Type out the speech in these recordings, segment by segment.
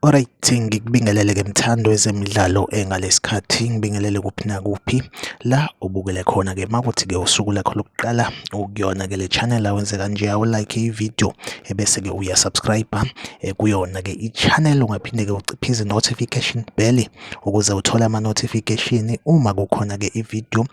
Alright, ngikubingelele-ke mthando wezemidlalo ngalesikhathi ngibingelele kuphi nakuphi la ubukele khona-ke makuthi-ke usuku lakho lokuqala ukuyona-ke le channel awenze kanje awulike ividiyo ebese-ke uyasubscribe kuyona-ke i-channel, ungaphinde-ke uciphize i-notification bell ukuze uthole ama-notification uma kukhona-ke ividiyo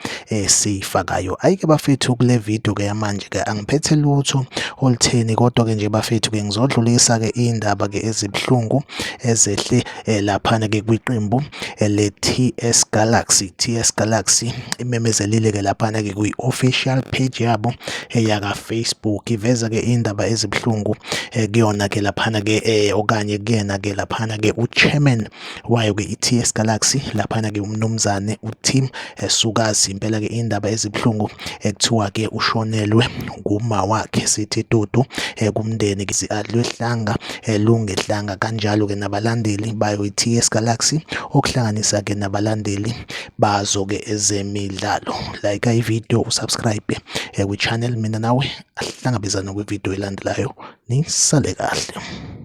siyifakayo. Ayike bafethu, kule video-ke yamanje-ke angiphethe lutho olutheni, kodwa-ke nje bafethu-ke ngizodlulisa-ke iy'ndaba-ke ezibuhlungu ezehle laphana-ke kwiqembu le-TS Galaxy. TS Galaxy imemezelile-ke laphana-ke kwi-official page yabo yaka-Facebook, iveza-ke iy'ndaba ezibuhlungu kuyona-ke laphana-ke okanye kuyena-ke laphana-ke u-chairman wayo-ke i-TS Galaxy laphana-ke umnumzane uTim Sukazi. Impela-ke iy'ndaba ezibuhlungu kuthiwa-ke ushonelwe nguma wakhe, sithi Dudu kumndeni adlwehlanga lungehlanga, kanjalo-ke nabalandeli bayo i-TS Galaxy okuhlanganisa-ke nabalandeli bazo-ke ezemidlalo. Like ividiyo, usubscribe kwi-channel, mina nawe asihlangabezane kwividiyo elandelayo. Nisale kahle.